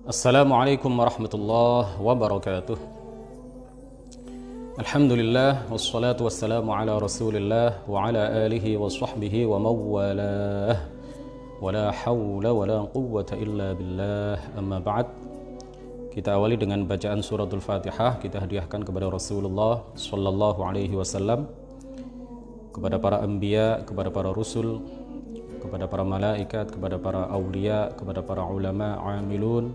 Assalamualaikum warahmatullahi wabarakatuh. Alhamdulillah wassalatu wassalamu ala Rasulillah wa ala alihi wa sahbihi wa mawalah. Wala hawla wala quwwata illa billah. Amma ba'd. Kita awali dengan bacaan suratul Fatihah. Kita hadiahkan kepada Rasulullah sallallahu alaihi wasallam, kepada para anbiya, kepada para rasul, kepada para malaikat, kepada para aulia, kepada para ulama, amilun,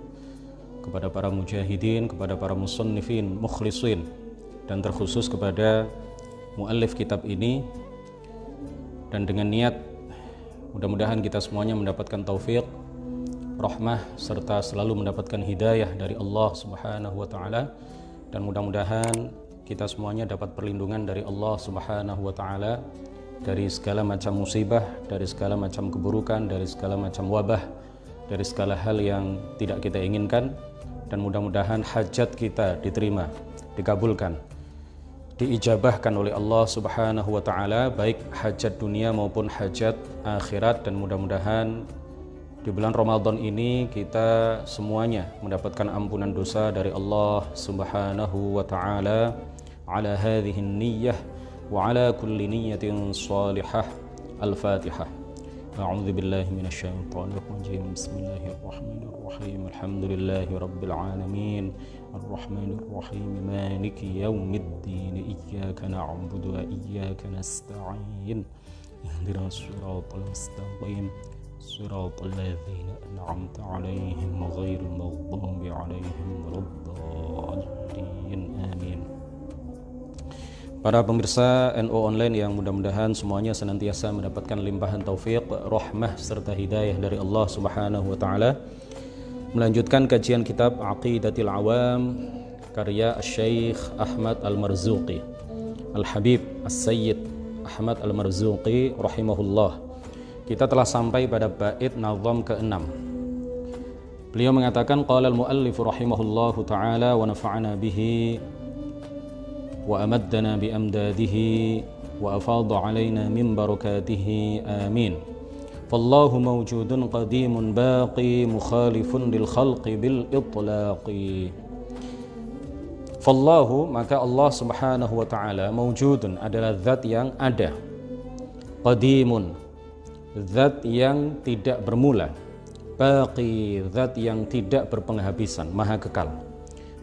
kepada para mujahidin, kepada para musannifin, mukhlisin, dan terkhusus kepada muallif kitab ini. Dan dengan niat mudah-mudahan kita semuanya mendapatkan taufik, rahmah, serta selalu mendapatkan hidayah dari Allah Subhanahu wa taala, dan mudah-mudahan kita semuanya dapat perlindungan dari Allah Subhanahu wa taala dari segala macam musibah, dari segala macam keburukan, dari segala macam wabah, dari segala hal yang tidak kita inginkan. Dan mudah-mudahan hajat kita diterima, dikabulkan, diijabahkan oleh Allah Subhanahu wa taala, baik hajat dunia maupun hajat akhirat. Dan mudah-mudahan di bulan Ramadan ini kita semuanya mendapatkan ampunan dosa dari Allah Subhanahu wa taala. Ala hadhihi niyyah wa ala kulli niyyatin salihah. Al-Fatihah. A'udzu billahi minasyaitonir rajim. Bismillahirrahmanirrahim. Alhamdulillahi rabbil alamin. Arrahmanir rahim. Maliki yaumiddin. Iyyaka na'budu wa iyyaka nasta'in. Ihdinas siratal mustaqim. Siratal ladzina an'amta 'alaihim ghairil maghdubi 'alaihim waladdallin. Amin. Para pemirsa NU Online yang mudah-mudahan semuanya senantiasa mendapatkan limpahan taufik, rahmah, serta hidayah dari Allah Subhanahu wa taala. Melanjutkan kajian kitab Aqidatil Awam karya Syekh Ahmad Al-Marzuqi, Al-Habib As-Sayyid Ahmad Al-Marzuqi rahimahullah. Kita telah sampai pada bait nazam ke-6. Beliau mengatakan qala al-muallif rahimahullahu taala wa nafa'ana bihi wa amaddana bi amdadihi wa afadha alaina min barakatihi. Amin. Fallahu mawjudun qadimun baqi mukhalifun lil khalqi bil itlaqi. Fallahu, maka Allah Subhanahu wa taala, mawjudun adalah zat yang ada, qadimun zat yang tidak bermula, baqi zat yang tidak berpenghabisan, maha kekal,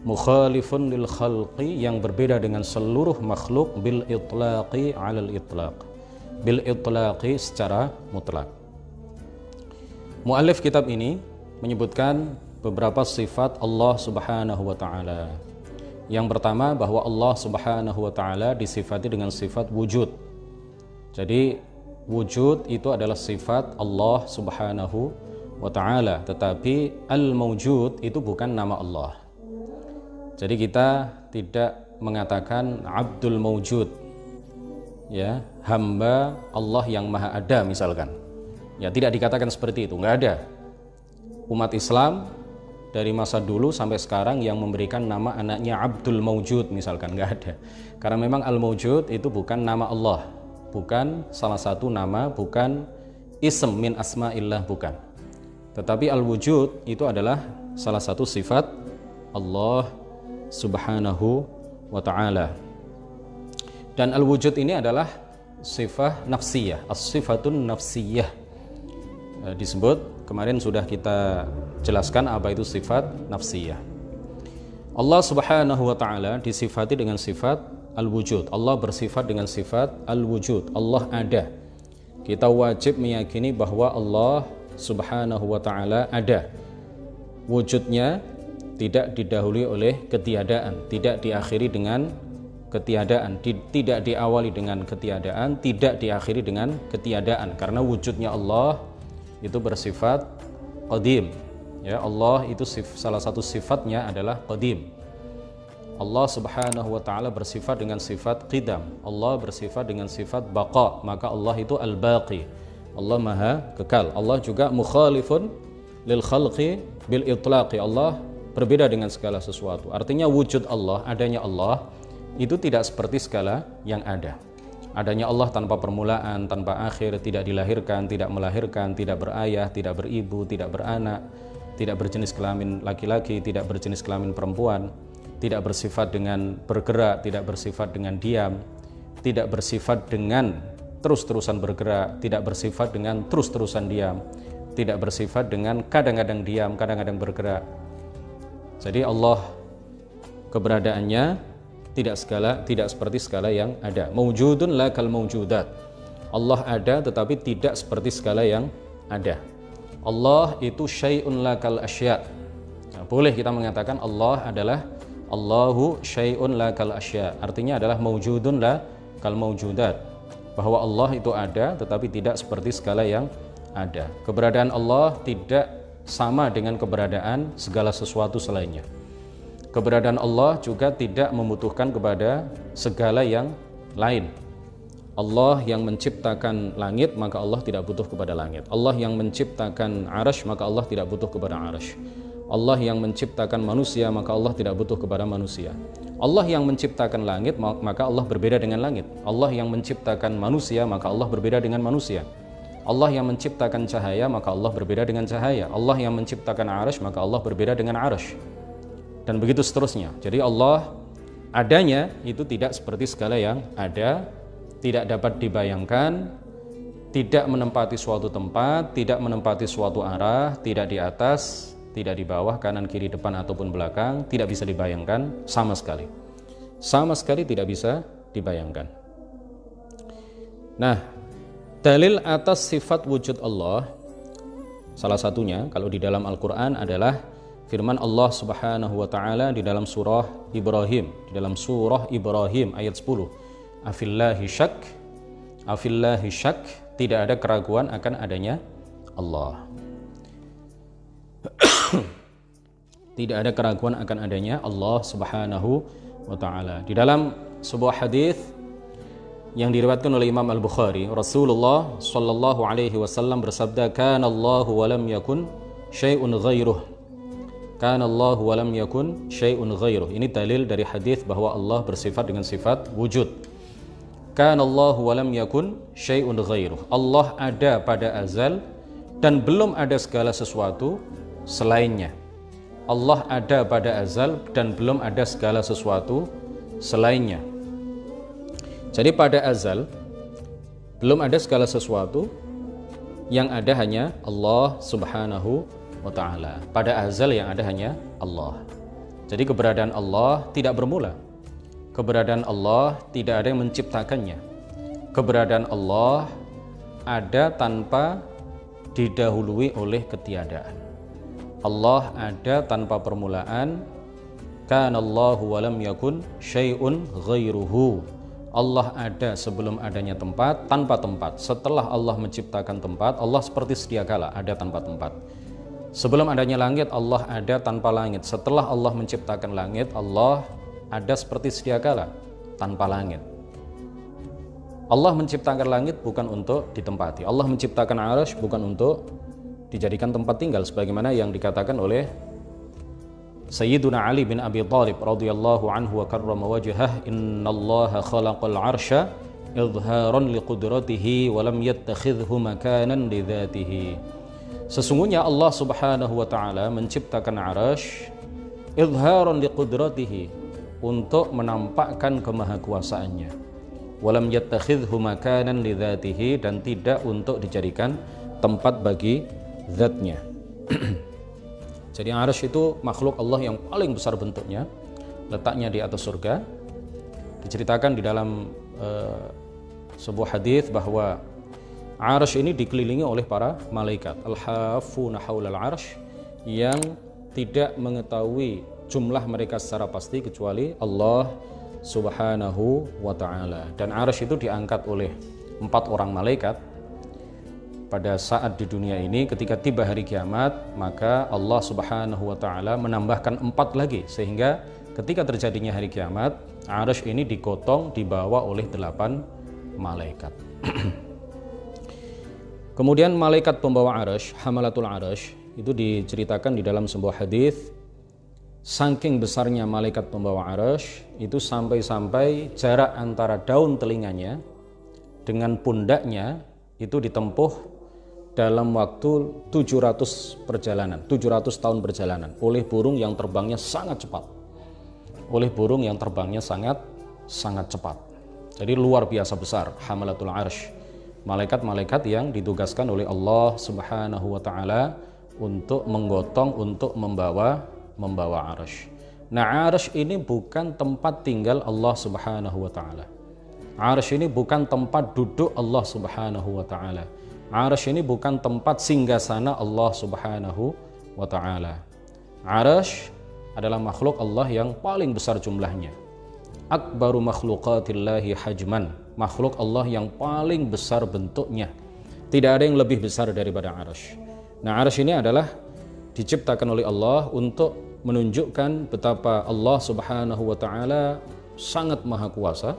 mukhalifun lil khalqi yang berbeda dengan seluruh makhluk, bil itlaqi alal itlaq, bil itlaqi secara mutlak. Muallif kitab ini menyebutkan beberapa sifat Allah Subhanahu wa taala. Yang pertama, bahwa Allah Subhanahu wa taala disifati dengan sifat wujud. Jadi wujud itu adalah sifat Allah Subhanahu wa taala, tetapi al-mawjud itu bukan nama Allah. Jadi kita tidak mengatakan Abdul Mawjud, ya, hamba Allah yang maha ada misalkan. Ya, tidak dikatakan seperti itu, nggak ada. Umat Islam dari masa dulu sampai sekarang yang memberikan nama anaknya Abdul Mawjud misalkan, nggak ada. Karena memang Al-Mawjud itu bukan nama Allah, bukan salah satu nama, bukan ism min asma'illah, bukan. Tetapi Al-Wujud itu adalah salah satu sifat Allah Subhanahu wa ta'ala. Dan al-wujud ini adalah sifat nafsiyah, as-sifatun nafsiyah. Disebut, kemarin sudah kita jelaskan apa itu sifat nafsiyah. Allah Subhanahu wa ta'ala disifati dengan sifat al-wujud. Allah bersifat dengan sifat al-wujud. Allah ada. Kita wajib meyakini bahwa Allah Subhanahu wa ta'ala ada. Wujudnya tidak didahului oleh ketiadaan, tidak diakhiri dengan ketiadaan, tidak diawali dengan ketiadaan, tidak diakhiri dengan ketiadaan, karena wujudnya Allah itu bersifat qadim. Ya, Allah itu salah satu sifatnya adalah qadim. Allah Subhanahu wa taala bersifat dengan sifat qidam. Allah bersifat dengan sifat baqa, maka Allah itu al-baqi. Allah maha kekal. Allah juga mukhalifun lil khalqi bil itlaqi. Allah berbeda dengan segala sesuatu. Artinya wujud Allah, adanya Allah itu tidak seperti segala yang ada. Adanya Allah tanpa permulaan, tanpa akhir, tidak dilahirkan, tidak melahirkan, tidak berayah, tidak beribu, tidak beranak, tidak berjenis kelamin laki-laki, tidak berjenis kelamin perempuan, tidak bersifat dengan bergerak, tidak bersifat dengan diam, tidak bersifat dengan terus-terusan bergerak, tidak bersifat dengan terus-terusan diam, tidak bersifat dengan kadang-kadang diam, kadang-kadang bergerak. Jadi Allah keberadaannya tidak seperti segala yang ada. Mawjudun la kal mawjudat. Allah ada tetapi tidak seperti segala yang ada. Allah itu syai'un la kal asya'. Nah, boleh kita mengatakan Allah adalah Allahu syai'un la kal asya'. Artinya adalah mawjudun la kal mawjudat. Bahwa Allah itu ada tetapi tidak seperti segala yang ada. Keberadaan Allah tidak sama dengan keberadaan segala sesuatu selainnya. Keberadaan Allah juga tidak membutuhkan kepada segala yang lain. Allah yang menciptakan langit, maka Allah tidak butuh kepada langit. Allah yang menciptakan arasy, maka Allah tidak butuh kepada arasy. Allah yang menciptakan manusia, maka Allah tidak butuh kepada manusia. Allah yang menciptakan langit, maka Allah berbeda dengan langit. Allah yang menciptakan manusia, maka Allah berbeda dengan manusia. Allah yang menciptakan cahaya, maka Allah berbeda dengan cahaya. Allah yang menciptakan arasy, maka Allah berbeda dengan arasy. Dan begitu seterusnya. Jadi Allah adanya itu tidak seperti segala yang ada, tidak dapat dibayangkan, tidak menempati suatu tempat, tidak menempati suatu arah, tidak di atas, tidak di bawah, kanan, kiri, depan ataupun belakang, tidak bisa dibayangkan sama sekali. Sama sekali tidak bisa dibayangkan. Nah, dalil atas sifat wujud Allah salah satunya kalau di dalam Al-Qur'an adalah firman Allah Subhanahu wa taala di dalam surah Ibrahim, di dalam surah Ibrahim ayat 10. Afillahi syak, tidak ada keraguan akan adanya Allah. Tidak ada keraguan akan adanya Allah Subhanahu wa taala. Di dalam sebuah hadis yang diriwayatkan oleh Imam Al-Bukhari, Rasulullah sallallahu alaihi wasallam bersabda, "Kana Allahu wa lam yakun syai'un ghairuh." Kana Allahu wa lam yakun syai'un ghairuh. Ini dalil dari hadis bahwa Allah bersifat dengan sifat wujud. Kana Allahu wa lam yakun syai'un ghairuh. Allah ada pada azal dan belum ada segala sesuatu selainnya. Allah ada pada azal dan belum ada segala sesuatu selainnya. Jadi pada azal belum ada segala sesuatu, yang ada hanya Allah Subhanahu wa ta'ala. Pada azal yang ada hanya Allah. Jadi keberadaan Allah tidak bermula. Keberadaan Allah tidak ada yang menciptakannya. Keberadaan Allah ada tanpa didahului oleh ketiadaan. Allah ada tanpa permulaan. Kana Allahu wa lam yakun syai'un ghairuhu. Allah ada sebelum adanya tempat, tanpa tempat. Setelah Allah menciptakan tempat, Allah seperti sedia kala ada tanpa tempat. Sebelum adanya langit, Allah ada tanpa langit. Setelah Allah menciptakan langit, Allah ada seperti sedia kala tanpa langit. Allah menciptakan langit bukan untuk ditempati. Allah menciptakan arasy bukan untuk dijadikan tempat tinggal sebagaimana yang dikatakan oleh Sayyiduna Ali bin Abi Thalib radhiyallahu anhu wa karrama wajhah, innallaha khalaqal arsya idharan liqudratihi wa lam yattakhidhu makanan lidzatihi. Sesungguhnya Allah Subhanahu wa taala menciptakan arasy idharan liqudratihi, untuk menampakkan kemahakuasaannya. Walam yattakhidhu makanan lidzatihi, dan tidak untuk dijadikan tempat bagi zatnya. Jadi arsy itu makhluk Allah yang paling besar bentuknya, letaknya di atas surga. Diceritakan di dalam sebuah hadis bahwa arsy ini dikelilingi oleh para malaikat al-hafuna haulal arsy, yang tidak mengetahui jumlah mereka secara pasti kecuali Allah Subhanahu wa ta'ala. Dan arsy itu diangkat oleh 4 orang malaikat pada saat di dunia ini. Ketika tiba hari kiamat, maka Allah Subhanahu wa ta'ala menambahkan 4 lagi, sehingga ketika terjadinya hari kiamat, arsy ini digotong dibawa oleh 8 malaikat. Kemudian malaikat pembawa arsy, hamalatul arsy, itu diceritakan di dalam sebuah hadis, saking besarnya malaikat pembawa arsy itu sampai-sampai jarak antara daun telinganya dengan pundaknya itu ditempuh dalam waktu 700 perjalanan, 700 tahun perjalanan oleh burung yang terbangnya sangat cepat. Oleh burung yang terbangnya sangat cepat. Jadi luar biasa besar hamalatul arsy. Malaikat-malaikat yang ditugaskan oleh Allah Subhanahu wa taala untuk menggotong, untuk membawa arsy. Nah, arsy ini bukan tempat tinggal Allah Subhanahu wa taala. Arsy ini bukan tempat duduk Allah Subhanahu wa taala. Arsy ini bukan tempat singgasana Allah Subhanahu wa taala. Arsy adalah makhluk Allah yang paling besar jumlahnya. Akbaru makhluqatillahi hajman, makhluk Allah yang paling besar bentuknya. Tidak ada yang lebih besar daripada arsy. Nah, arsy ini adalah diciptakan oleh Allah untuk menunjukkan betapa Allah Subhanahu wa taala sangat maha kuasa,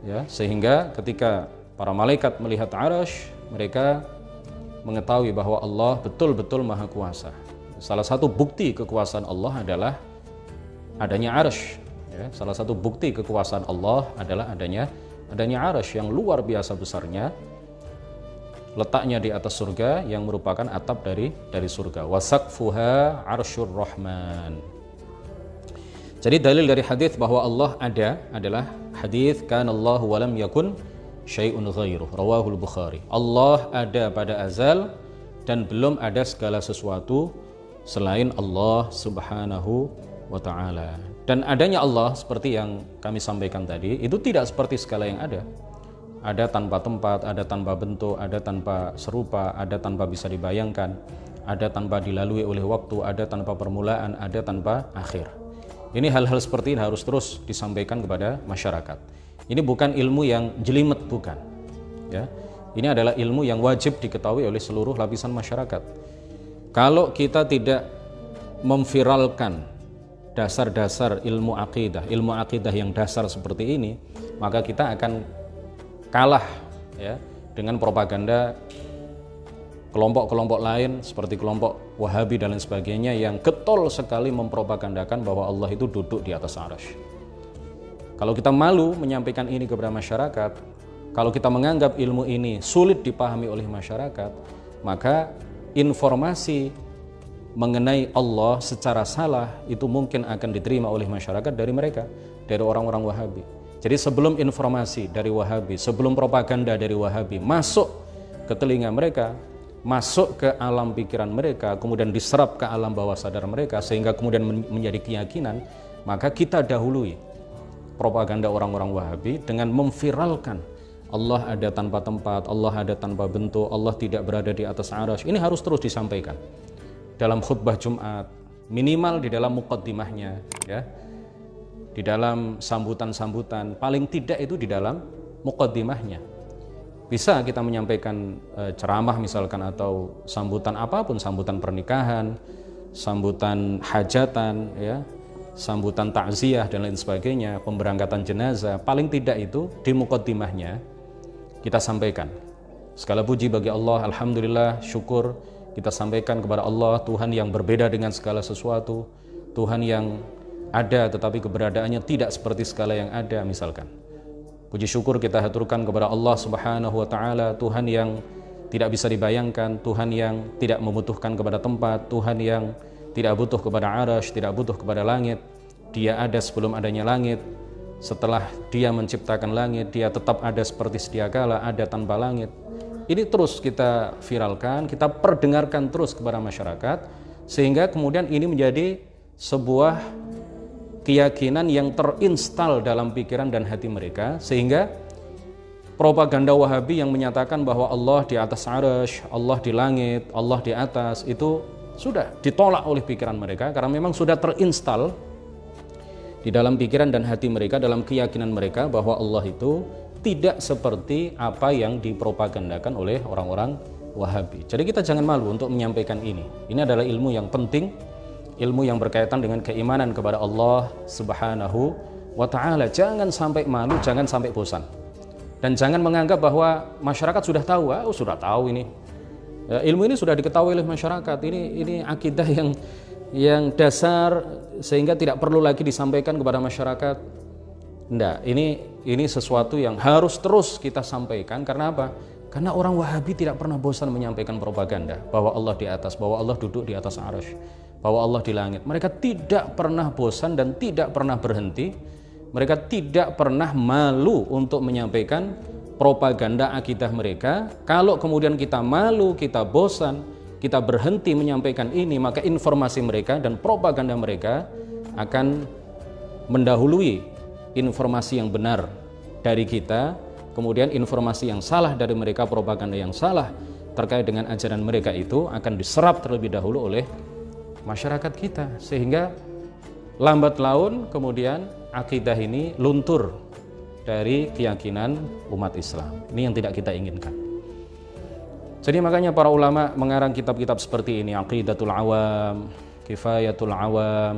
ya, sehingga ketika para malaikat melihat arsy, mereka mengetahui bahwa Allah betul-betul maha kuasa. Salah satu bukti kekuasaan Allah adalah adanya arsy. Ya, salah satu bukti kekuasaan Allah adalah adanya arsy yang luar biasa besarnya, letaknya di atas surga yang merupakan atap dari surga. Wasaqfuha arsyur rahman. Jadi dalil dari hadis bahwa Allah ada adalah hadis kanallahu wa lam yakun syai'un ghairuh, rawahul Bukhari. Allah ada pada azal dan belum ada segala sesuatu selain Allah Subhanahu wa taala. Dan adanya Allah seperti yang kami sampaikan tadi, itu tidak seperti segala yang ada. Ada tanpa tempat, ada tanpa bentuk, ada tanpa serupa, ada tanpa bisa dibayangkan, ada tanpa dilalui oleh waktu, ada tanpa permulaan, ada tanpa akhir. Ini hal-hal seperti ini harus terus disampaikan kepada masyarakat. Ini bukan ilmu yang jelimet, bukan. Ya, ini adalah ilmu yang wajib diketahui oleh seluruh lapisan masyarakat. Kalau kita tidak memviralkan dasar-dasar ilmu akidah yang dasar seperti ini, maka kita akan kalah, ya, dengan propaganda kelompok-kelompok lain seperti kelompok Wahabi dan lain sebagainya yang getol sekali mempropagandakan bahwa Allah itu duduk di atas arsy. Kalau kita malu menyampaikan ini kepada masyarakat, kalau kita menganggap ilmu ini sulit dipahami oleh masyarakat, maka informasi mengenai Allah secara salah itu mungkin akan diterima oleh masyarakat dari mereka, dari orang-orang Wahabi. Jadi sebelum informasi dari Wahabi, sebelum propaganda dari Wahabi masuk ke telinga mereka, masuk ke alam pikiran mereka, kemudian diserap ke alam bawah sadar mereka sehingga kemudian menjadi keyakinan, maka kita dahului propaganda orang-orang Wahabi dengan memviralkan Allah ada tanpa tempat, Allah ada tanpa bentuk, Allah tidak berada di atas arsy. Ini harus terus disampaikan dalam khutbah Jumat, minimal di dalam muqaddimahnya, ya, di dalam sambutan-sambutan, paling tidak itu di dalam muqaddimahnya. Bisa kita menyampaikan ceramah misalkan atau sambutan apapun, sambutan pernikahan, sambutan hajatan, ya, sambutan takziah dan lain sebagainya, pemberangkatan jenazah, paling tidak itu di muqaddimahnya kita sampaikan. Segala puji bagi Allah, alhamdulillah, syukur kita sampaikan kepada Allah, Tuhan yang berbeda dengan segala sesuatu, Tuhan yang ada tetapi keberadaannya tidak seperti segala yang ada misalkan. Puji syukur kita haturkan kepada Allah Subhanahu wa taala, Tuhan yang tidak bisa dibayangkan, Tuhan yang tidak membutuhkan kepada tempat, Tuhan yang tidak butuh kepada arsy, tidak butuh kepada langit. Dia ada sebelum adanya langit. Setelah Dia menciptakan langit, Dia tetap ada seperti sedia kala, ada tanpa langit. Ini terus kita viralkan, kita perdengarkan terus kepada masyarakat, sehingga kemudian ini menjadi sebuah keyakinan yang terinstal dalam pikiran dan hati mereka, sehingga propaganda Wahabi yang menyatakan bahwa Allah di atas arsy, Allah di langit, Allah di atas, itu sudah ditolak oleh pikiran mereka karena memang sudah terinstal di dalam pikiran dan hati mereka, dalam keyakinan mereka bahwa Allah itu tidak seperti apa yang dipropagandakan oleh orang-orang Wahabi. Jadi kita jangan malu untuk menyampaikan ini. Ini adalah ilmu yang penting, ilmu yang berkaitan dengan keimanan kepada Allah Subhanahu wa ta'ala. Jangan sampai malu, jangan sampai bosan. Dan jangan menganggap bahwa masyarakat sudah tahu, sudah tahu ini. Ilmu ini sudah diketahui oleh masyarakat. Ini akidah yang dasar sehingga tidak perlu lagi disampaikan kepada masyarakat. Enggak, ini sesuatu yang harus terus kita sampaikan. Karena apa? Karena orang Wahabi tidak pernah bosan menyampaikan propaganda bahwa Allah di atas, bahwa Allah duduk di atas arsy, bahwa Allah di langit. Mereka tidak pernah bosan dan tidak pernah berhenti. Mereka tidak pernah malu untuk menyampaikan propaganda akidah mereka. Kalau kemudian kita malu, kita bosan, kita berhenti menyampaikan ini, maka informasi mereka dan propaganda mereka akan mendahului informasi yang benar dari kita. Kemudian informasi yang salah dari mereka, propaganda yang salah terkait dengan ajaran mereka itu akan diserap terlebih dahulu oleh masyarakat kita, sehingga lambat laun kemudian akidah ini luntur dari keyakinan umat Islam. Ini yang tidak kita inginkan. Jadi makanya para ulama mengarang kitab-kitab seperti ini, Aqidatul Awam, Kifayatul Awam,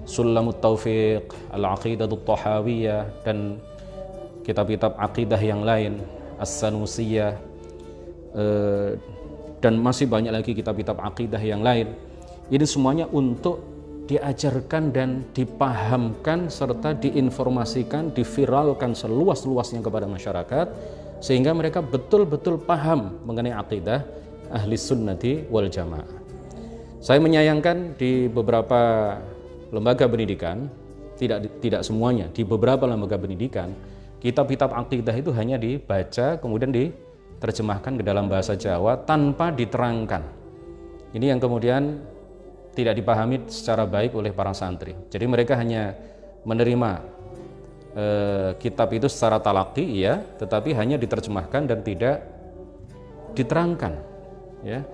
Sulamut Taufiq, Al-Aqidatul Tahawiyah, dan kitab-kitab akidah yang lain, As-Sanusiyah, dan masih banyak lagi kitab-kitab akidah yang lain. Ini semuanya untuk diajarkan dan dipahamkan serta diinformasikan, diviralkan seluas-luasnya kepada masyarakat, sehingga mereka betul-betul paham mengenai akidah ahli sunnati wal jamaah. Saya menyayangkan di beberapa lembaga pendidikan, tidak semuanya, di beberapa lembaga pendidikan, kitab-kitab akidah itu hanya dibaca kemudian diterjemahkan ke dalam bahasa Jawa tanpa diterangkan. Ini yang kemudian tidak dipahami secara baik oleh para santri. Jadi mereka hanya menerima kitab itu secara talaqi, ya, tetapi hanya diterjemahkan dan tidak diterangkan, ya.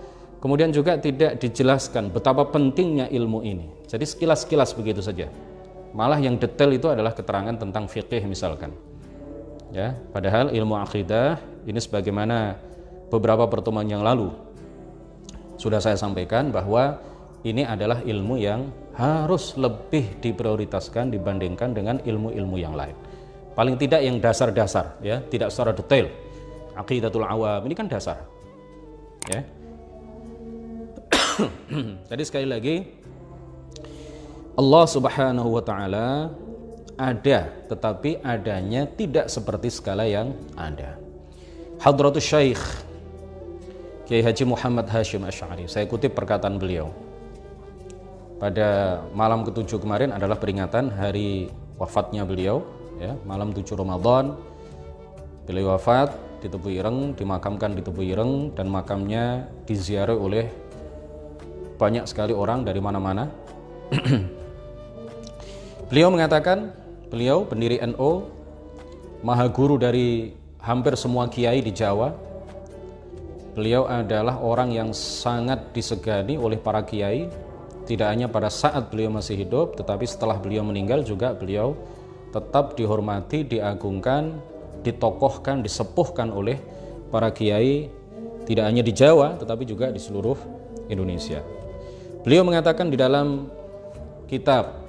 Kemudian juga tidak dijelaskan betapa pentingnya ilmu ini. Jadi sekilas-sekilas begitu saja. Malah yang detail itu adalah keterangan tentang fikih misalkan. Ya, padahal ilmu akidah ini sebagaimana beberapa pertemuan yang lalu sudah saya sampaikan bahwa ini adalah ilmu yang harus lebih diprioritaskan dibandingkan dengan ilmu-ilmu yang lain. Paling tidak yang dasar-dasar, ya, tidak secara detail. Aqidatul Awam ini kan dasar. Ya. Jadi sekali lagi, Allah Subhanahu wa taala ada, tetapi adanya tidak seperti segala yang ada. Hadratus Syekh Kiai Haji Muhammad Hashim Asy'ari, saya kutip perkataan beliau. Pada malam ke-7 kemarin adalah peringatan hari wafatnya beliau, ya, malam 7 Ramadan. Beliau wafat di Tebu Ireng, dimakamkan di Tebu Ireng, dan makamnya diziarahi oleh banyak sekali orang dari mana-mana. Beliau mengatakan, beliau pendiri NU, maha guru dari hampir semua kiai di Jawa. Beliau adalah orang yang sangat disegani oleh para kiai, tidak hanya pada saat beliau masih hidup, tetapi setelah beliau meninggal juga beliau tetap dihormati, diagungkan, ditokohkan, disepuhkan oleh para kiai, tidak hanya di Jawa tetapi juga di seluruh Indonesia. Beliau mengatakan di dalam kitab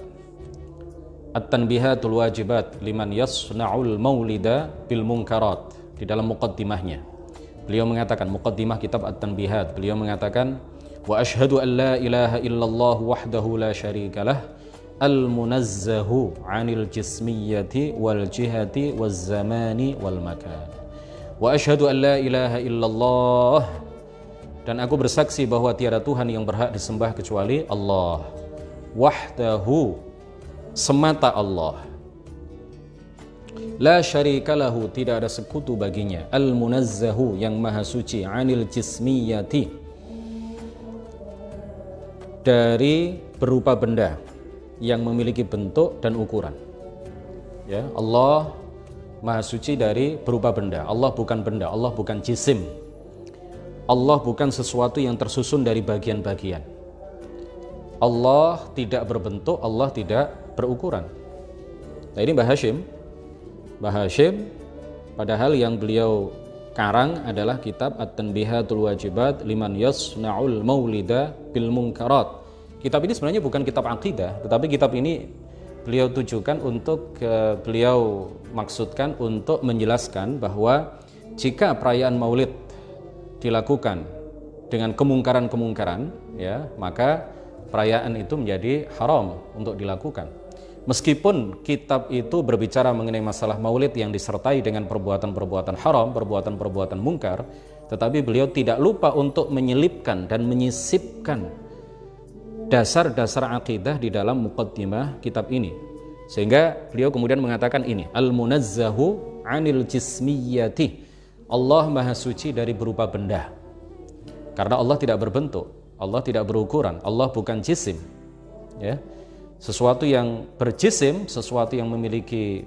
At-Tanbihatul Wajibat liman yasna'ul maulida bil munkarat, di dalam muqaddimahnya beliau mengatakan, muqaddimah kitab At-Tanbihat, beliau mengatakan, wa asyhadu an la ilaha illallah wahdahu la syarikalah al-munazzahu 'anil jismiyyati wal jihati waz zamani wal makan. Wa asyhadu an la ilaha illallah, dan aku bersaksi bahwa tiada Tuhan yang berhak disembah kecuali Allah, wahdahu, semata Allah, la syarikalahu, tidak ada sekutu baginya, al-munazzahu, yang maha suci, 'anil jismiyyati, dari berupa benda yang memiliki bentuk dan ukuran. Ya, Allah maha suci dari berupa benda. Allah bukan benda, Allah bukan jisim. Allah bukan sesuatu yang tersusun dari bagian-bagian. Allah tidak berbentuk, Allah tidak berukuran. Nah, ini Mbah Hashim, padahal yang beliau karang adalah kitab At-Tanbihatul Wajibat liman yasna'ul maulida bil munkarat. Kitab ini sebenarnya bukan kitab akidah, tetapi kitab ini beliau tujukan untuk, beliau maksudkan untuk menjelaskan bahwa jika perayaan maulid dilakukan dengan kemungkaran-kemungkaran, ya, maka perayaan itu menjadi haram untuk dilakukan. Meskipun kitab itu berbicara mengenai masalah maulid yang disertai dengan perbuatan-perbuatan haram, perbuatan-perbuatan mungkar, tetapi beliau tidak lupa untuk menyelipkan dan menyisipkan dasar-dasar akidah di dalam muqaddimah kitab ini. Sehingga beliau kemudian mengatakan ini, al-munazzahu 'anil jismiyati. Allah Maha Suci dari berupa benda. Karena Allah tidak berbentuk, Allah tidak berukuran, Allah bukan jisim. Ya. Sesuatu yang berjisim, sesuatu yang memiliki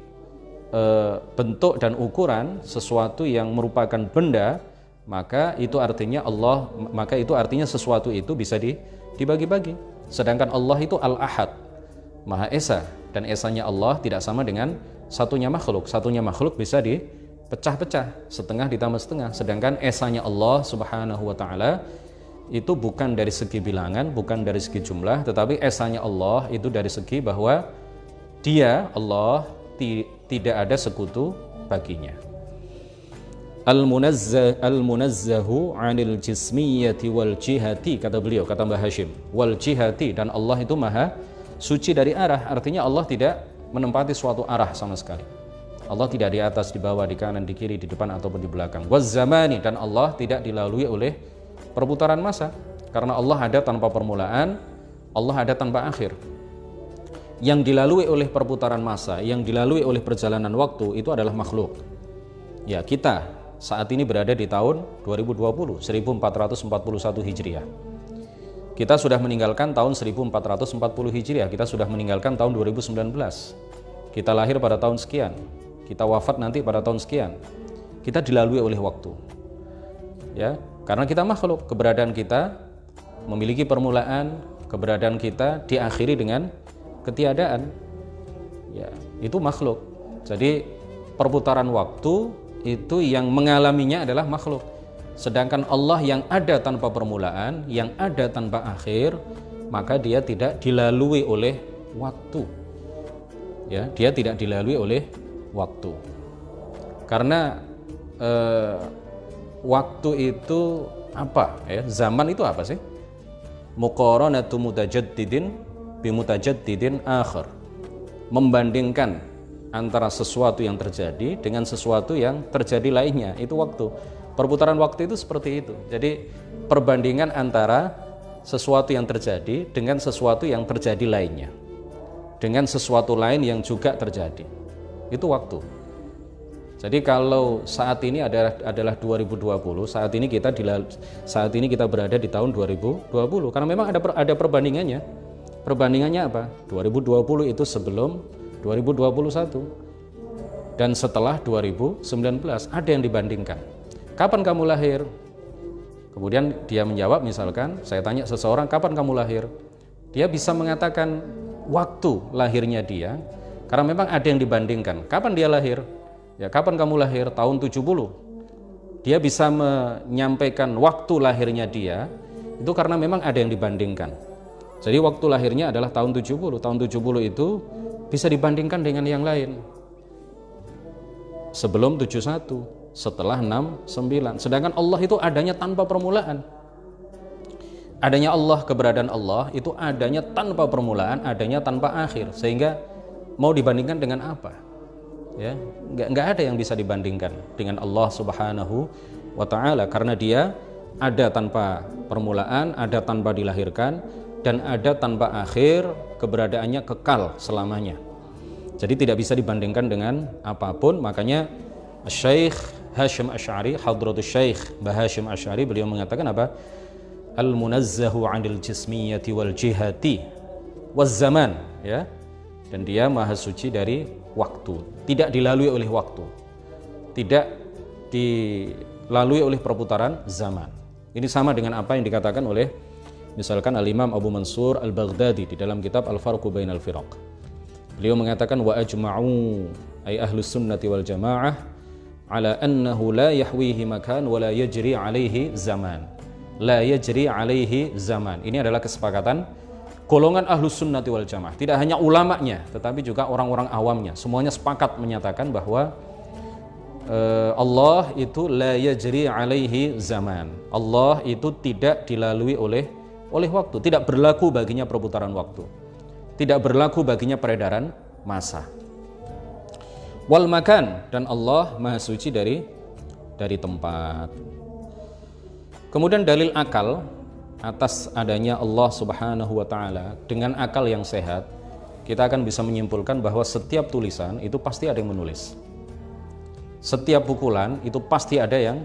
bentuk dan ukuran, sesuatu yang merupakan benda, maka itu artinya sesuatu itu bisa dibagi-bagi. Sedangkan Allah itu Al-Ahad, Maha Esa, dan esanya Allah tidak sama dengan satunya makhluk. Satunya makhluk bisa dipecah-pecah, setengah ditambah setengah. Sedangkan esanya Allah Subhanahu wa Ta'ala itu bukan dari segi bilangan, bukan dari segi jumlah, tetapi esanya Allah itu dari segi bahwa Dia, Allah, tidak ada sekutu baginya. Al-munazzahu 'anil jismiyati wal jihati, kata beliau, kata Mbah Hashim, wal jihati, dan Allah itu Maha Suci dari arah. Artinya Allah tidak menempati suatu arah sama sekali. Allah tidak di atas, di bawah, di kanan, di kiri, di depan ataupun di belakang. Waz zamani, dan Allah tidak dilalui oleh perputaran masa, karena Allah ada tanpa permulaan, Allah ada tanpa akhir. Yang dilalui oleh perputaran masa, yang dilalui oleh perjalanan waktu, itu adalah makhluk. Ya, kita saat ini berada di tahun 2020, 1441 Hijriah. Kita sudah meninggalkan tahun 1440 Hijriah, kita sudah meninggalkan tahun 2019. Kita lahir pada tahun sekian, kita wafat nanti pada tahun sekian. Kita dilalui oleh waktu. Ya, karena kita makhluk, keberadaan kita memiliki permulaan, keberadaan kita diakhiri dengan ketiadaan. Ya, itu makhluk. Jadi perputaran waktu itu yang mengalaminya adalah makhluk. Sedangkan Allah yang ada tanpa permulaan, yang ada tanpa akhir, maka Dia tidak dilalui oleh waktu. Ya, Dia tidak dilalui oleh waktu. Karena waktu itu apa? Ya, zaman itu apa sih? Muqaranatu mutajaddidin bi mutajaddidin akhir. Membandingkan antara sesuatu yang terjadi dengan sesuatu yang terjadi lainnya, itu waktu. Perputaran waktu itu seperti itu. Jadi perbandingan antara sesuatu yang terjadi dengan sesuatu yang terjadi lainnya, dengan sesuatu lain yang juga terjadi. Itu waktu. Jadi kalau saat ini adalah 2020, saat ini kita berada di tahun 2020, karena memang ada perbandingannya. Perbandingannya apa? 2020 itu sebelum 2021 dan setelah 2019, ada yang dibandingkan. Kapan kamu lahir? Kemudian dia menjawab, misalkan saya tanya seseorang, kapan kamu lahir? Dia bisa mengatakan waktu lahirnya dia, karena memang ada yang dibandingkan. Kapan dia lahir? Ya, kapan kamu lahir? Tahun 70. Dia bisa menyampaikan waktu lahirnya dia, itu karena memang ada yang dibandingkan. Jadi waktu lahirnya adalah tahun 70. Tahun 70 itu bisa dibandingkan dengan yang lain. Sebelum 71, setelah 69. Sedangkan Allah itu adanya tanpa permulaan. Adanya Allah, keberadaan Allah itu adanya tanpa permulaan, adanya tanpa akhir. Sehingga mau dibandingkan dengan apa? Ya, nggak ada yang bisa dibandingkan dengan Allah Subhanahu wa Ta'ala, karena Dia ada tanpa permulaan, ada tanpa dilahirkan, dan ada tanpa akhir, keberadaannya kekal selamanya. Jadi tidak bisa dibandingkan dengan apapun. Makanya Syekh Hashim Asy'ari, Hadratus Syekh Mbah Hashim Asy'ari, beliau mengatakan apa? Al-munazzahu 'anil jismiyati wal jihati waz zaman, ya. Dan Dia Maha Suci dari waktu, tidak dilalui oleh waktu, tidak dilalui oleh perputaran zaman. Ini sama dengan apa yang dikatakan oleh misalkan Al-Imam Abu Mansur Al-Baghdadi di dalam kitab Al-Farqu Bainal Firaq. Beliau mengatakan wa ajma'u ay ahlus sunnati wal jamaah ala annahu la yahwihi makan wa la yajri alaihi zaman. La yajri alaihi zaman. Ini adalah kesepakatan golongan ahlus sunnati wal jamaah. Tidak hanya ulamanya, tetapi juga orang-orang awamnya. Semuanya sepakat menyatakan bahwa Allah itu la yajri alaihi zaman. Allah itu tidak dilalui oleh waktu, tidak berlaku baginya perputaran waktu, tidak berlaku baginya peredaran masa. Wal makan, dan Allah maha suci dari tempat. Kemudian dalil akal atas adanya Allah Subhanahu wa taala, dengan akal yang sehat kita akan bisa menyimpulkan bahwa setiap tulisan itu pasti ada yang menulis. Setiap pukulan itu pasti ada yang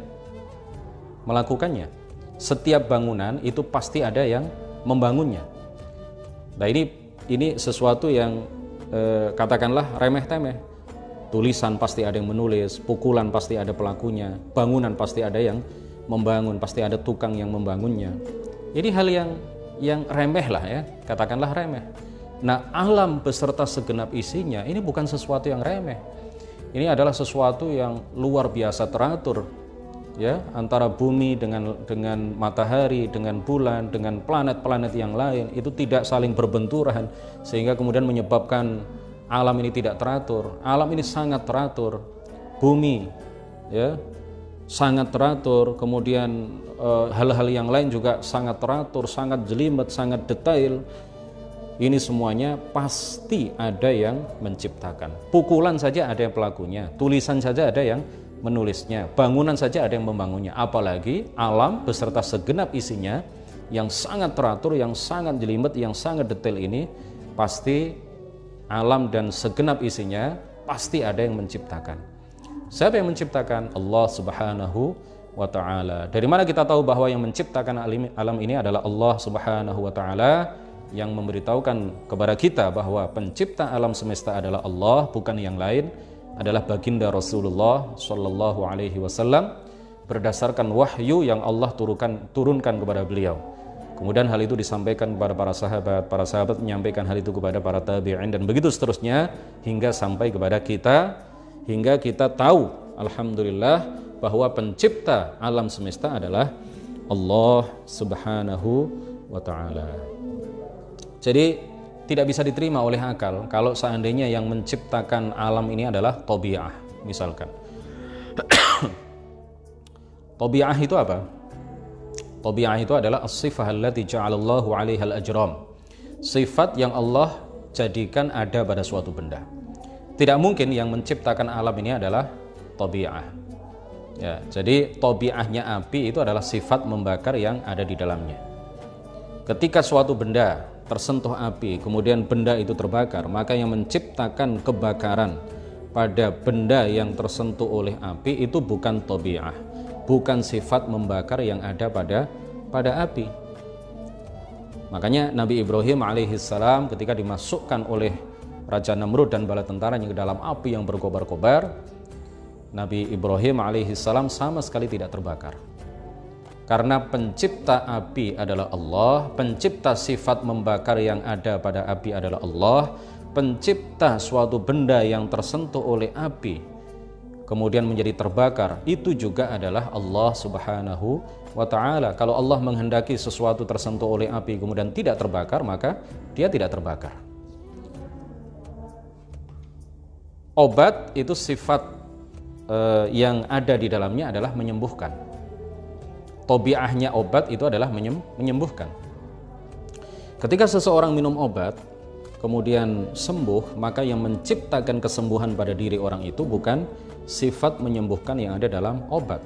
melakukannya. Setiap bangunan itu pasti ada yang membangunnya. Nah, ini sesuatu yang katakanlah remeh-temeh. Tulisan pasti ada yang menulis, pukulan pasti ada pelakunya, bangunan pasti ada yang membangun, pasti ada tukang yang membangunnya. Jadi hal yang remeh lah ya, katakanlah remeh. Nah, alam beserta segenap isinya ini bukan sesuatu yang remeh. Ini adalah sesuatu yang luar biasa teratur, ya, antara bumi dengan matahari, dengan bulan, dengan planet-planet yang lain itu tidak saling berbenturan sehingga kemudian menyebabkan alam ini tidak teratur. Alam ini sangat teratur. Bumi, ya, sangat teratur. Kemudian hal-hal yang lain juga sangat teratur, sangat jelimet, sangat detail. Ini semuanya pasti ada yang menciptakan. Pukulan saja ada yang pelakunya, tulisan saja ada yang menulisnya, bangunan saja ada yang membangunnya. Apalagi alam beserta segenap isinya yang sangat teratur, yang sangat jelimet, yang sangat detail ini, pasti alam dan segenap isinya pasti ada yang menciptakan. Siapa yang menciptakan? Allah Subhanahu wa ta'ala. Dari mana kita tahu bahwa yang menciptakan alam ini adalah Allah Subhanahu wa ta'ala, yang memberitahukan kepada kita bahwa pencipta alam semesta adalah Allah, bukan yang lain, adalah baginda Rasulullah Shallallahu Alaihi Wasallam berdasarkan wahyu yang Allah turunkan kepada beliau. Kemudian hal itu disampaikan kepada para sahabat menyampaikan hal itu kepada para tabi'in, dan begitu seterusnya hingga sampai kepada kita, hingga kita tahu alhamdulillah bahwa pencipta alam semesta adalah Allah Subhanahu wa ta'ala. Jadi tidak bisa diterima oleh akal kalau seandainya yang menciptakan alam ini adalah tabi'ah, misalkan. Tabi'ah itu apa? Tabi'ah itu adalah as-sifah allati ja'alallahu 'alaiha al-ajram. Sifat yang Allah jadikan ada pada suatu benda. Tidak mungkin yang menciptakan alam ini adalah tabi'ah. Ya, jadi tabi'ahnya api itu adalah sifat membakar yang ada di dalamnya. Ketika suatu benda tersentuh api, kemudian benda itu terbakar, maka yang menciptakan kebakaran pada benda yang tersentuh oleh api itu bukan tabi'ah, bukan sifat membakar yang ada pada api. Makanya Nabi Ibrahim alaihissalam ketika dimasukkan oleh Raja Namrud dan bala tentaranya ke dalam api yang berkobar-kobar, Nabi Ibrahim alaihissalam sama sekali tidak terbakar. Karena pencipta api adalah Allah, pencipta sifat membakar yang ada pada api adalah Allah, pencipta suatu benda yang tersentuh oleh api kemudian menjadi terbakar, itu juga adalah Allah Subhanahu wa ta'ala. Kalau Allah menghendaki sesuatu tersentuh oleh api kemudian tidak terbakar, maka dia tidak terbakar. Obat itu sifat yang ada di dalamnya adalah menyembuhkan. Tabi'ahnya obat itu adalah menyembuhkan. Ketika seseorang minum obat kemudian sembuh, maka yang menciptakan kesembuhan pada diri orang itu bukan sifat menyembuhkan yang ada dalam obat,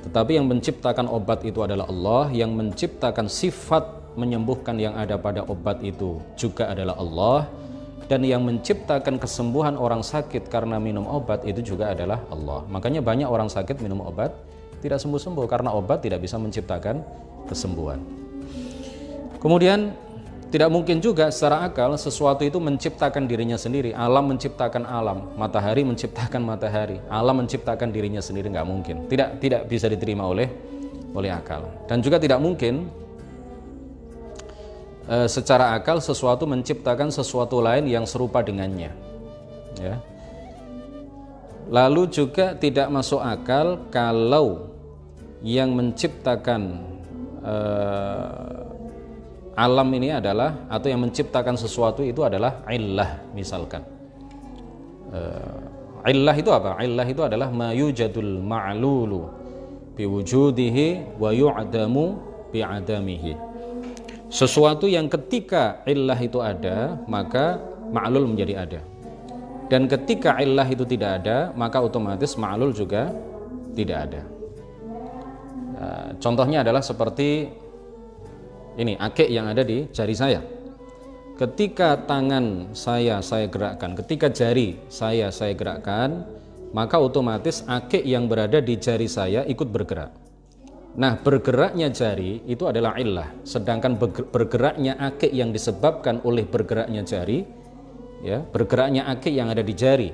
tetapi yang menciptakan obat itu adalah Allah. Yang menciptakan sifat menyembuhkan yang ada pada obat itu juga adalah Allah, dan yang menciptakan kesembuhan orang sakit karena minum obat itu juga adalah Allah. Makanya banyak orang sakit minum obat tidak sembuh-sembuh karena obat tidak bisa menciptakan kesembuhan. Kemudian tidak mungkin juga secara akal sesuatu itu menciptakan dirinya sendiri. Alam menciptakan alam, matahari menciptakan matahari, alam menciptakan dirinya sendiri, nggak mungkin. Tidak bisa diterima oleh akal. Dan juga tidak mungkin secara akal sesuatu menciptakan sesuatu lain yang serupa dengannya. Ya. Lalu juga tidak masuk akal kalau yang menciptakan alam ini adalah, atau yang menciptakan sesuatu itu adalah illah, misalkan. Illah itu apa? Illah itu adalah ma yujadul ma'lulu biwujudihi wa yu'damu bi'adamihi. Sesuatu yang ketika illah itu ada, maka ma'lul menjadi ada. Dan ketika illah itu tidak ada, maka otomatis ma'lul juga tidak ada. Contohnya adalah seperti ini, akik yang ada di jari saya. Ketika tangan saya gerakkan, ketika jari saya gerakkan, maka otomatis akik yang berada di jari saya ikut bergerak. Nah, bergeraknya jari itu adalah illah, sedangkan bergeraknya akik yang disebabkan oleh bergeraknya jari, ya, bergeraknya akik yang ada di jari,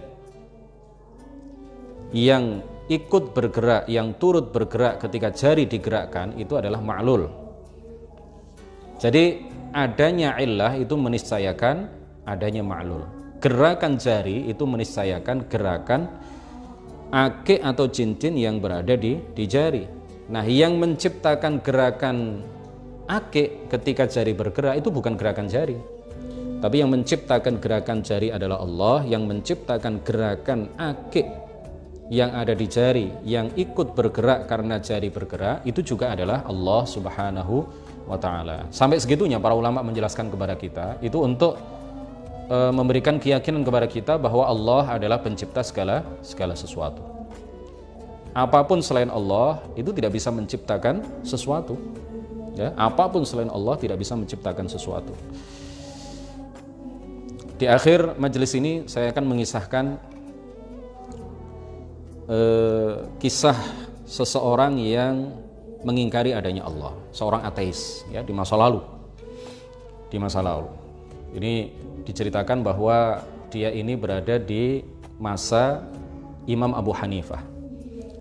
yang ikut bergerak, yang turut bergerak ketika jari digerakkan, itu adalah ma'lul. Jadi adanya illah itu meniscayakan adanya ma'lul. Gerakan jari itu meniscayakan gerakan akik atau cincin yang berada di jari. Nah, yang menciptakan gerakan akik ketika jari bergerak itu bukan gerakan jari, tapi yang menciptakan gerakan jari adalah Allah. Yang menciptakan gerakan akik yang ada di jari, yang ikut bergerak karena jari bergerak, itu juga adalah Allah Subhanahu wa ta'ala. Sampai segitunya para ulama menjelaskan kepada kita, itu untuk memberikan keyakinan kepada kita bahwa Allah adalah pencipta segala sesuatu. Apapun selain Allah itu tidak bisa menciptakan sesuatu, ya, apapun selain Allah tidak bisa menciptakan sesuatu. Di akhir majelis ini saya akan mengisahkan kisah seseorang yang mengingkari adanya Allah, seorang ateis, ya, di masa lalu. Ini diceritakan bahwa dia ini berada di masa Imam Abu Hanifah.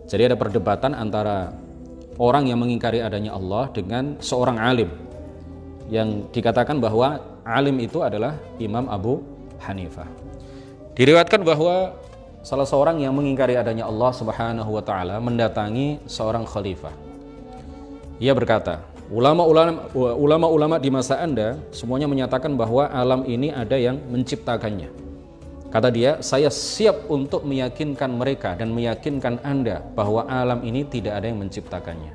Jadi ada perdebatan antara orang yang mengingkari adanya Allah dengan seorang alim, yang dikatakan bahwa alim itu adalah Imam Abu Hanifah. Diriwayatkan bahwa salah seorang yang mengingkari adanya Allah Subhanahu wa ta'ala mendatangi seorang khalifah. Ia berkata, ulama-ulama di masa Anda semuanya menyatakan bahwa alam ini ada yang menciptakannya. Kata dia, saya siap untuk meyakinkan mereka dan meyakinkan Anda bahwa alam ini tidak ada yang menciptakannya.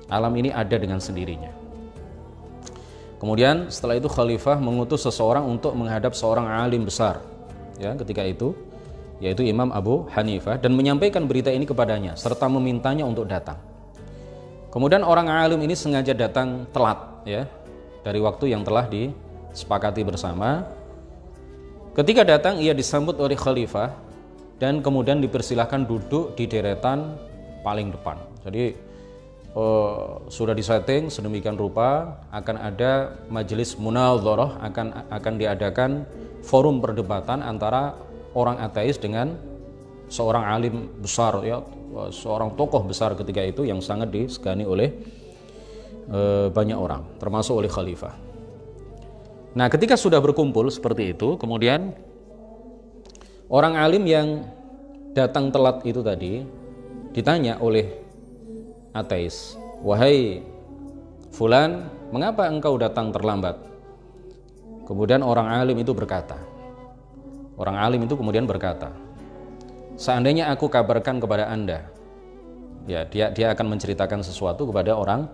Alam ini ada dengan sendirinya. Kemudian setelah itu khalifah mengutus seseorang untuk menghadap seorang alim besar, ya, ketika itu, yaitu Imam Abu Hanifah, dan menyampaikan berita ini kepadanya serta memintanya untuk datang. Kemudian orang alim ini sengaja datang telat, ya, dari waktu yang telah disepakati bersama. Ketika datang, ia disambut oleh khalifah dan kemudian dipersilahkan duduk di deretan paling depan. Jadi sudah disetting sedemikian rupa, akan ada majelis munadharah, akan diadakan forum perdebatan antara orang ateis dengan seorang alim besar, ya, seorang tokoh besar ketika itu yang sangat disegani oleh banyak orang, termasuk oleh khalifah. Nah, ketika sudah berkumpul seperti itu, kemudian orang alim yang datang telat itu tadi ditanya oleh ateis, "Wahai fulan, mengapa engkau datang terlambat?" Kemudian orang alim itu berkata, "Seandainya aku kabarkan kepada Anda," ya, dia akan menceritakan sesuatu kepada orang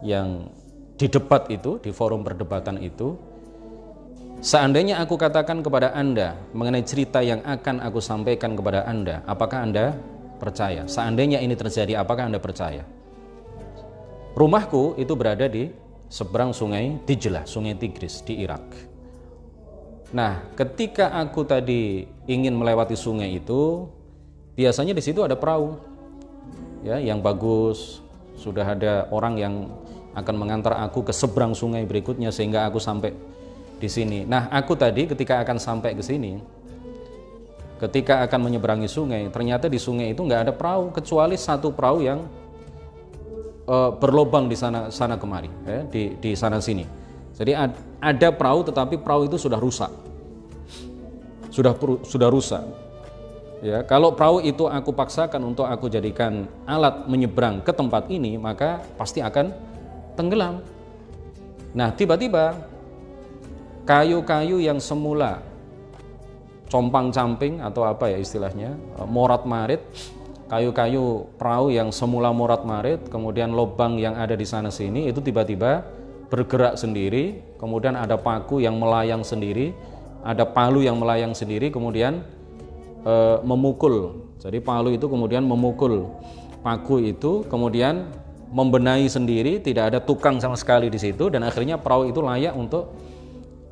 yang di debat itu, di forum perdebatan itu. "Seandainya aku katakan kepada Anda mengenai cerita yang akan aku sampaikan kepada Anda, apakah Anda percaya? Seandainya ini terjadi, apakah Anda percaya? Rumahku itu berada di seberang sungai Dijlah, sungai Tigris di Irak. Nah, ketika aku tadi ingin melewati sungai itu, biasanya di situ ada perahu, ya, yang bagus. Sudah ada orang yang akan mengantar aku ke seberang sungai berikutnya sehingga aku sampai di sini. Nah, aku tadi ketika akan sampai ke sini, ketika akan menyeberangi sungai, ternyata di sungai itu nggak ada perahu kecuali satu perahu yang berlobang di sana kemari, ya, di sana sini. Jadi ada perahu, tetapi perahu itu sudah rusak, sudah rusak. Ya, kalau perahu itu aku paksakan untuk aku jadikan alat menyeberang ke tempat ini, maka pasti akan tenggelam. Nah, tiba-tiba kayu-kayu yang semula compang-camping atau apa ya istilahnya, morat-marit, kayu-kayu perahu yang semula morat-marit, kemudian lubang yang ada di sana sini itu tiba-tiba bergerak sendiri, kemudian ada paku yang melayang sendiri, ada palu yang melayang sendiri, kemudian memukul. Jadi palu itu kemudian memukul paku itu, kemudian membenahi sendiri, tidak ada tukang sama sekali di situ, dan akhirnya perahu itu layak untuk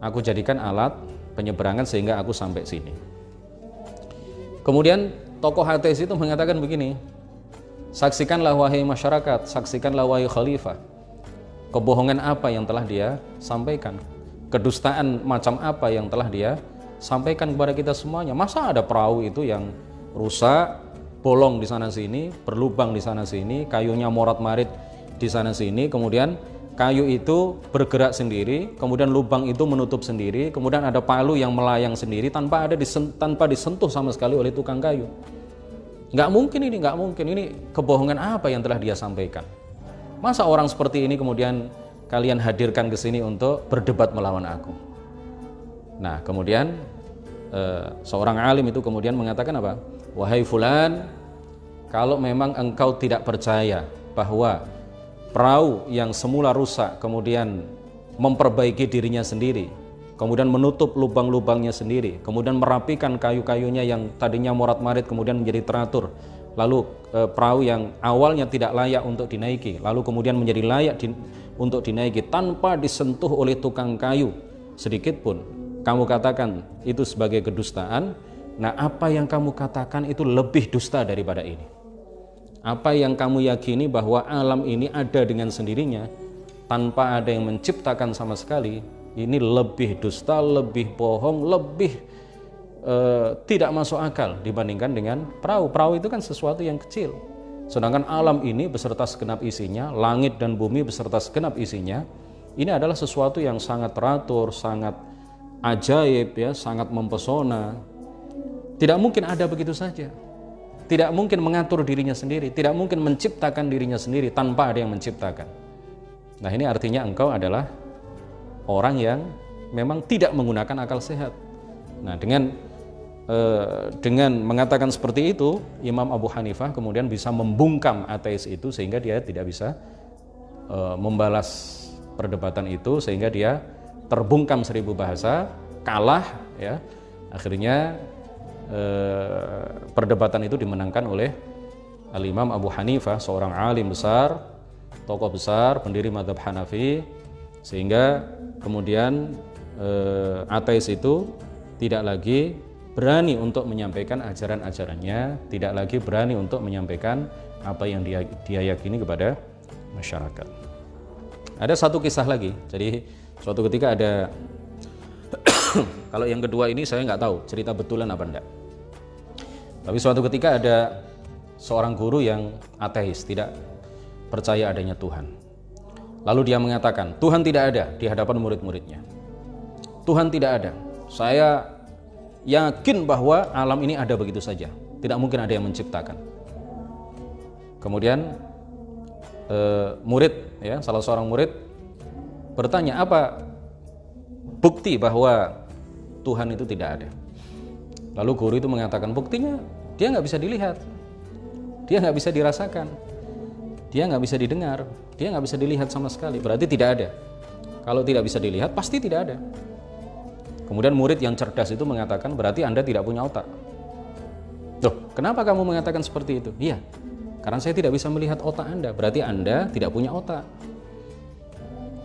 aku jadikan alat penyeberangan sehingga aku sampai sini. Kemudian tokoh ateis itu mengatakan begini, saksikanlah wahai masyarakat, saksikanlah wahai khalifah, kebohongan apa yang telah dia sampaikan, kedustaan macam apa yang telah dia sampaikan kepada kita semuanya. Masa ada perahu itu yang rusak, bolong di sana sini, berlubang di sana sini, kayunya morat-marit di sana sini, kemudian kayu itu bergerak sendiri, kemudian lubang itu menutup sendiri, kemudian ada palu yang melayang sendiri tanpa disentuh sama sekali oleh tukang kayu. Nggak mungkin ini, nggak mungkin. Ini kebohongan apa yang telah dia sampaikan? Masa orang seperti ini kemudian kalian hadirkan ke sini untuk berdebat melawan aku? Nah, kemudian seorang alim itu kemudian mengatakan apa? Wahai fulan, kalau memang engkau tidak percaya bahwa perahu yang semula rusak kemudian memperbaiki dirinya sendiri, kemudian menutup lubang-lubangnya sendiri, kemudian merapikan kayu-kayunya yang tadinya morat-marit kemudian menjadi teratur, lalu perahu yang awalnya tidak layak untuk dinaiki lalu kemudian menjadi layak untuk dinaiki tanpa disentuh oleh tukang kayu sedikit pun, kamu katakan itu sebagai kedustaan. Nah, apa yang kamu katakan itu lebih dusta daripada ini. Apa yang kamu yakini bahwa alam ini ada dengan sendirinya tanpa ada yang menciptakan sama sekali, ini lebih dusta, lebih bohong, lebih tidak masuk akal dibandingkan dengan perahu. Perahu itu kan sesuatu yang kecil, sedangkan alam ini beserta segenap isinya, langit dan bumi beserta segenap isinya, ini adalah sesuatu yang sangat teratur, sangat ajaib, ya, sangat mempesona. Tidak mungkin ada begitu saja. Tidak mungkin mengatur dirinya sendiri, tidak mungkin menciptakan dirinya sendiri tanpa ada yang menciptakan. Nah, ini artinya engkau adalah orang yang memang tidak menggunakan akal sehat. Nah, dengan mengatakan seperti itu, Imam Abu Hanifah kemudian bisa membungkam ateis itu sehingga dia tidak bisa membalas perdebatan itu, sehingga dia terbungkam 1000 bahasa, kalah, ya. Akhirnya perdebatan itu dimenangkan oleh Al-Imam Abu Hanifah, seorang alim besar, tokoh besar, pendiri mazhab Hanafi, sehingga kemudian ateis itu tidak lagi berani untuk menyampaikan ajaran-ajarannya, tidak lagi berani untuk menyampaikan apa yang dia yakini kepada masyarakat. Ada satu kisah lagi. Jadi suatu ketika ada kalau yang kedua ini saya nggak tahu cerita betulan apa enggak. Tapi suatu ketika ada seorang guru yang ateis, tidak percaya adanya Tuhan. Lalu dia mengatakan, Tuhan tidak ada di hadapan murid-muridnya. Tuhan tidak ada. Saya yakin bahwa alam ini ada begitu saja. Tidak mungkin ada yang menciptakan. Kemudian murid, ya, salah seorang murid bertanya, apa bukti bahwa Tuhan itu tidak ada? Lalu guru itu mengatakan, buktinya dia nggak bisa dilihat, dia nggak bisa dirasakan, dia nggak bisa didengar, dia nggak bisa dilihat sama sekali. Berarti tidak ada. Kalau tidak bisa dilihat, pasti tidak ada. Kemudian murid yang cerdas itu mengatakan, berarti Anda tidak punya otak. Loh, kenapa kamu mengatakan seperti itu? Iya, karena saya tidak bisa melihat otak Anda. Berarti Anda tidak punya otak.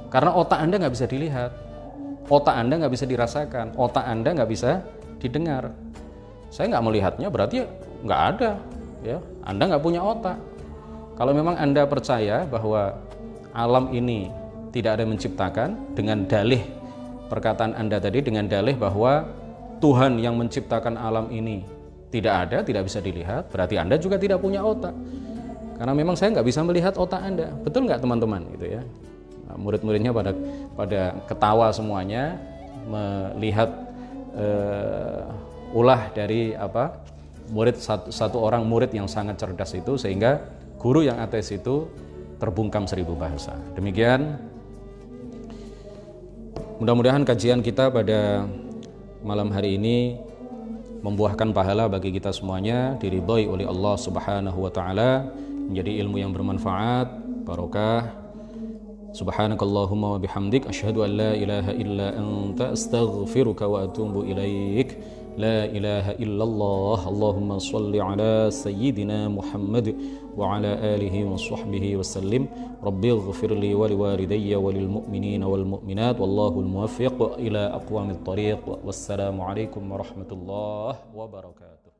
Karena otak Anda nggak bisa dilihat, otak Anda nggak bisa dirasakan, otak Anda nggak bisa didengar. Saya nggak melihatnya, berarti nggak ada, ya. Anda nggak punya otak. Kalau memang Anda percaya bahwa alam ini tidak ada yang menciptakan, dengan dalih perkataan Anda tadi, dengan dalih bahwa Tuhan yang menciptakan alam ini tidak ada, tidak bisa dilihat, berarti Anda juga tidak punya otak. Karena memang saya nggak bisa melihat otak Anda. Betul nggak teman-teman? Gitu ya. Nah, murid-muridnya pada ketawa semuanya melihat ulah dari satu orang murid yang sangat cerdas itu, sehingga guru yang ateis itu terbungkam 1000 bahasa. Demikian, mudah-mudahan kajian kita pada malam hari ini membuahkan pahala bagi kita semuanya, diridhoi oleh Allah Subhanahu wa taala, menjadi ilmu yang bermanfaat, barokah. Subhanakallahumma wa bihamdik, asyhadu an la ilaha illa anta, astaghfiruka wa atubu ilaik. لا إله إلا الله. اللهم صل على سيدنا محمد وعلى آله وصحبه وسلم. رب اغفر لي ولوالدي وللمؤمنين والمؤمنات والله الموفق إلى أقوم الطريق. والسلام عليكم ورحمة الله وبركاته.